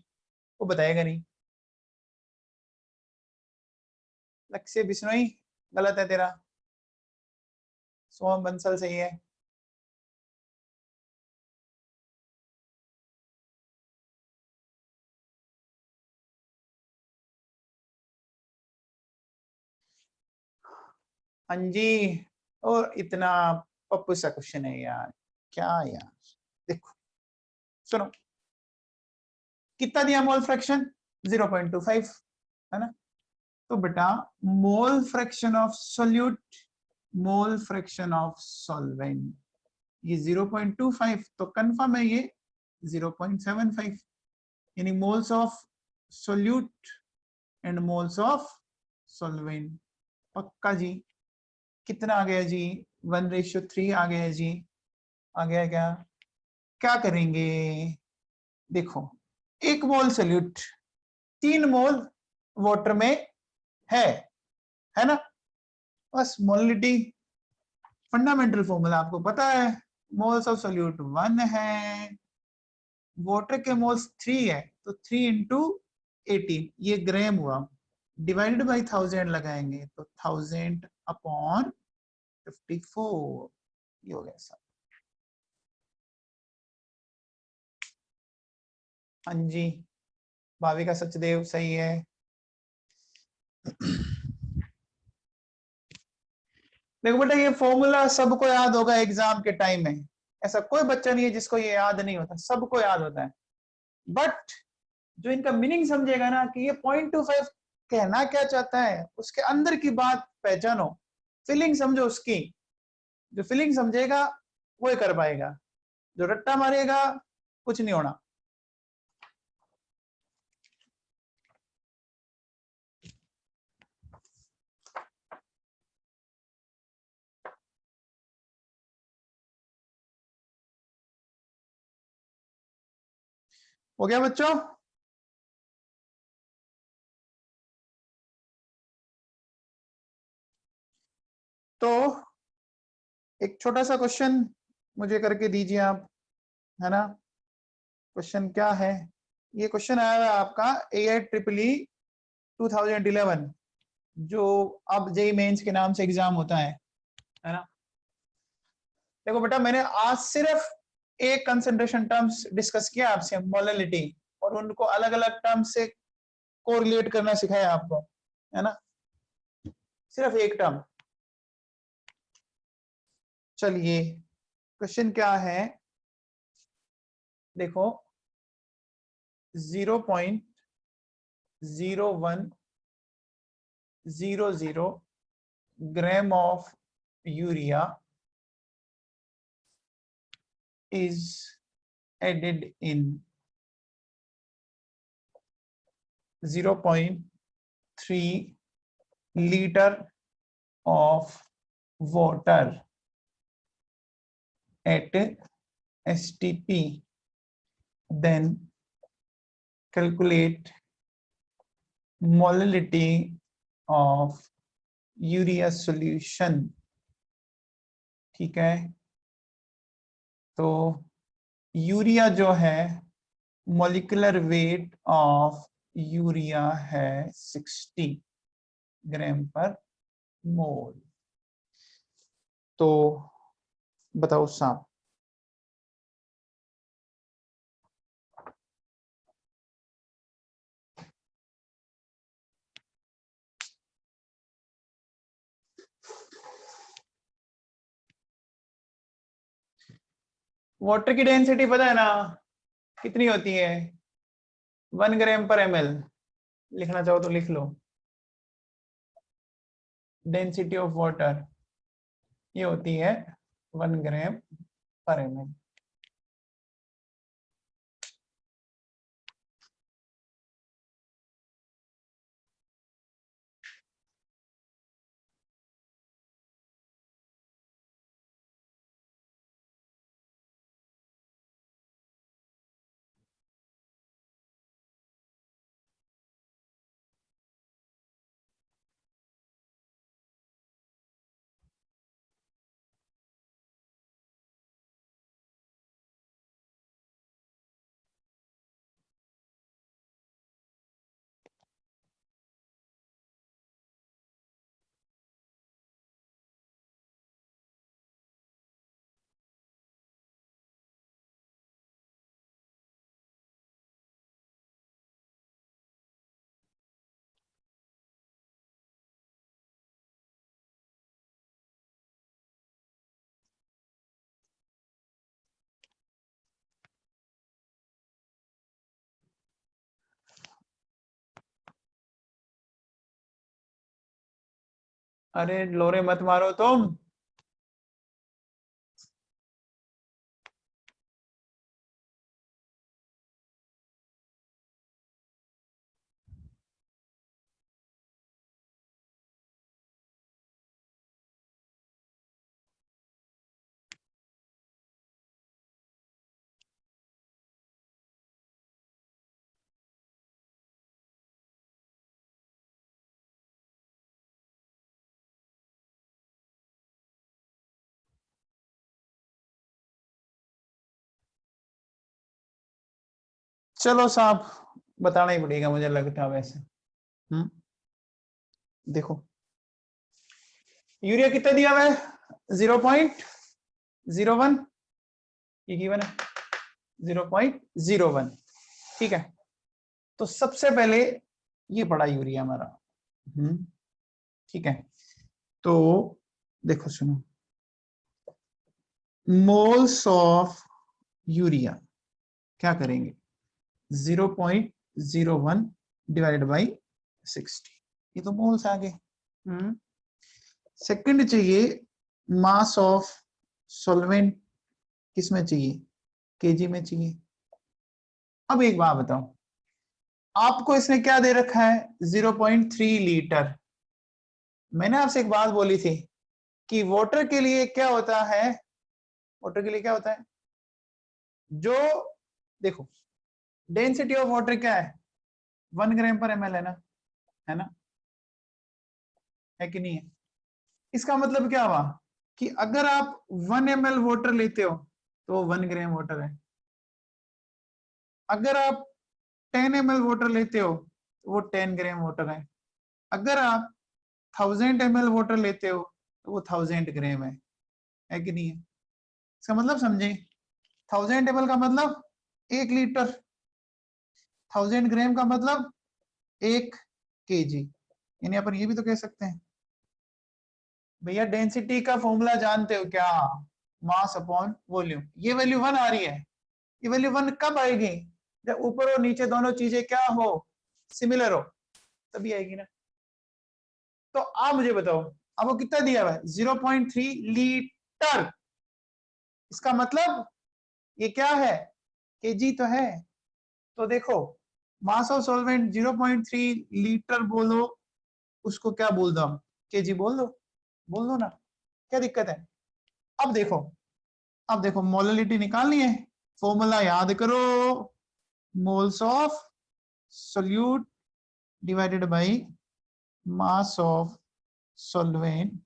वो बताएगा नहीं। लक्ष्य बिश्नोई गलत है तेरा, सोम बंसल सही है। हाँ जी, और इतना पप्पू सा क्वेश्चन है यार, क्या यार। देखो सुनो, कितना दिया मोल फ्रैक्शन, 0.25, है ना। तो बेटा मोल fraction of solute, mole fraction of solvent, ये 0.25, तो कंफर्म है ये 0.75, यानी moles of solute and moles of solvent. पक्का जी। कितना आ गया जी, 1:3 आ गया जी, आ गया क्या। क्या करेंगे, देखो 1 मोल सोल्यूट 3 मोल वाटर में है ना। बस मोलिटी फंडामेंटल फॉर्मूला आपको पता है, मोल्स ऑफ सोल्यूट 1 है, वाटर के मोल्स 3 है, तो 3 इंटू 18, ये ग्राम हुआ, डिवाइडेड बाई 1000 लगाएंगे तो 1000/54, ये हो गया सब। हाँ जी, भाविका सचदेव सही है। देखो बेटा ये फॉर्मूला सबको याद होगा एग्जाम के टाइम में, ऐसा कोई बच्चा नहीं है जिसको ये याद नहीं होता, सबको याद होता है। बट जो इनका मीनिंग समझेगा ना कि ये 0.25 कहना क्या चाहता है, उसके अंदर की बात पहचानो, फीलिंग समझो उसकी, जो फीलिंग समझेगा वो ही कर पाएगा, जो रट्टा मारेगा कुछ नहीं होना। हो गया बच्चों। तो एक छोटा सा क्वेश्चन मुझे करके दीजिए आप, है ना। क्वेश्चन क्या है, ये क्वेश्चन आया है आपका AIEEE 2011, जो अब जेई मेंस के नाम से एग्जाम होता है ना। देखो बेटा मैंने आज सिर्फ एक कंसंट्रेशन टर्म्स डिस्कस किया आपसे, मोलैलिटी, और उनको अलग अलग टर्म्स से कोरिलेट करना सिखाया आपको, है ना, सिर्फ एक टर्म। चलिए क्वेश्चन क्या है, देखो 0.0100 gram of urea is added in 0.3 liter of water at STP, then calculate molality of urea solution. ठीक है, तो यूरिया जो है मॉलिक्यूलर वेट ऑफ यूरिया है 60 ग्राम पर मोल। तो बताओ साहब, वाटर की डेंसिटी पता है ना कितनी होती है? 1 ग्राम पर ml। लिखना चाहो तो लिख लो, डेंसिटी ऑफ वाटर ये होती है 1 ग्राम पर ml। अरे लोरे मत मारो तुम। चलो साहब, बताना ही पड़ेगा मुझे लगता है वैसे। देखो यूरिया कितना दिया हुआ है? 0.01, ये गिवन है 0.01। ठीक है, तो सबसे पहले ये पड़ा यूरिया हमारा। ठीक है, तो देखो सुनो, मोल्स ऑफ यूरिया क्या करेंगे? 0.01 डिवाइड बाई 60, ये तो मोल्स आ गए। सेकंड चाहिए मास ऑफ सॉल्वेंट, किसमें चाहिए? केजी में चाहिए। अब एक बात बताओ, आपको इसने क्या दे रखा है? 0.3 लीटर। मैंने आपसे एक बात बोली थी कि वाटर के लिए क्या होता है, वाटर के लिए क्या होता है? जो देखो डेंसिटी ऑफ वाटर क्या है? 1 ग्राम पर ml है ना, है ना, है कि नहीं है? इसका मतलब क्या हुआ कि अगर आप 1 ml वाटर लेते हो तो 1 ग्राम वाटर है। अगर आप 10 ml वाटर लेते हो तो वो 10 ग्राम वाटर है। अगर आप 1000 ml वाटर लेते हो तो वो 1000 ग्राम है कि नहीं है? इसका मतलब समझे, 1000 ml का मतलब 1 लीटर, 1000 ग्राम का मतलब 1 kg। यानी अपन ये भी तो कह सकते हैं भैया डेंसिटी का फॉर्मूला जानते हो क्या? Mass upon volume. ये वैल्यू 1 आ रही है, ये वैल्यू 1 कब आएगी? जब ऊपर और नीचे दोनों चीजें क्या हो, सिमिलर हो, तभी आएगी ना। तो आप मुझे बताओ, आपको कितना दिया हुआ है? 0.3 लीटर। इसका मतलब ये क्या है? केजी तो है। तो देखो मास ऑफ सॉल्वेंट 0.3 लीटर बोलो, उसको क्या बोल दो हम? केजी बोल दो, बोल दो ना, क्या दिक्कत है? अब देखो, अब देखो मोललिटी निकालनी है, फॉर्मूला याद करो, moles of solute divided by mass of solvent,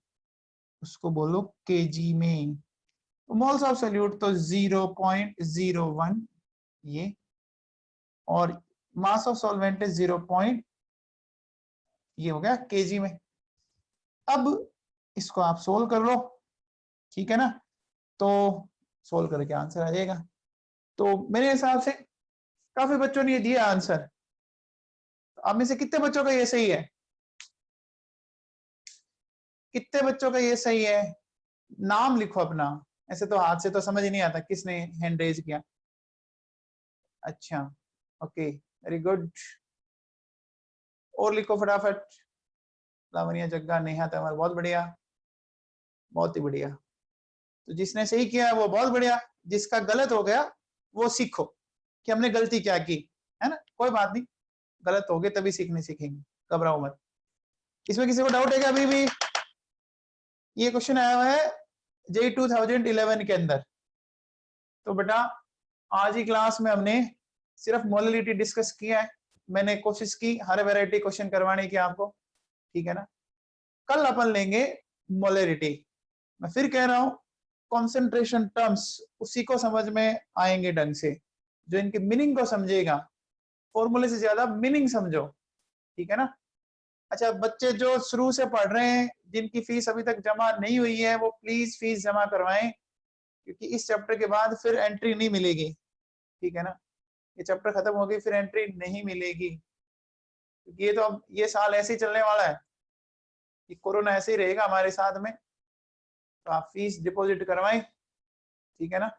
उसको बोलो केजी में। तो मोल्स ऑफ सोल्यूट तो 0.01 ये, और मास ऑफ सॉल्वेंट इज 0. ये हो गया केजी में। अब इसको आप सोल्व कर लो, ठीक है ना। तो सोल्व करके आंसर आ जाएगा। तो मेरे हिसाब से काफी बच्चों ने ये दिया आंसर। आप में से कितने बच्चों का ये सही है? कितने बच्चों का ये सही है? नाम लिखो अपना। ऐसे तो हाथ से तो समझ ही नहीं आता किसने हैंड रेज किया। अच्छा, ओके, वेरी गुड। और लिखो फटाफट। लावनिया, जग्गा, नेहा, तमर, बहुत बढ़िया, बहुत ही बढ़िया। तो जिसने सही किया है वो बहुत बढ़िया, जिसका गलत हो गया वो सीखो कि हमने गलती क्या की, है ना। कोई बात नहीं, गलत हो गए तभी सीखेंगे, घबराओ मत। इसमें किसी को डाउट है क्या अभी भी? ये क्वेश्चन आया हुआ है JEE 2011 के अंदर। तो बेटा आज ही क्लास में हमने सिर्फ मोलरिटी डिस्कस किया है। मैंने कोशिश की हर वैरायटी क्वेश्चन करवाने की आपको, ठीक है ना। कल अपन लेंगे मोलरिटी। मैं फिर कह रहा हूं, कॉन्सेंट्रेशन टर्म्स उसी को समझ में आएंगे ढंग से जो इनके मीनिंग को समझेगा। फॉर्मूले से ज्यादा मीनिंग समझो, ठीक है ना। अच्छा, बच्चे जो शुरू से पढ़ रहे हैं, जिनकी फीस अभी तक जमा नहीं हुई है, वो प्लीज फीस जमा करवाएं, क्योंकि इस चैप्टर के बाद फिर एंट्री नहीं मिलेगी, ठीक है ना। ये चैप्टर खत्म हो गई फिर एंट्री नहीं मिलेगी, क्योंकि ये तो अब ये साल ऐसे ही चलने वाला है कि कोरोना ऐसे ही रहेगा हमारे साथ में। तो आप फीस डिपॉजिट करवाएं, ठीक है ना।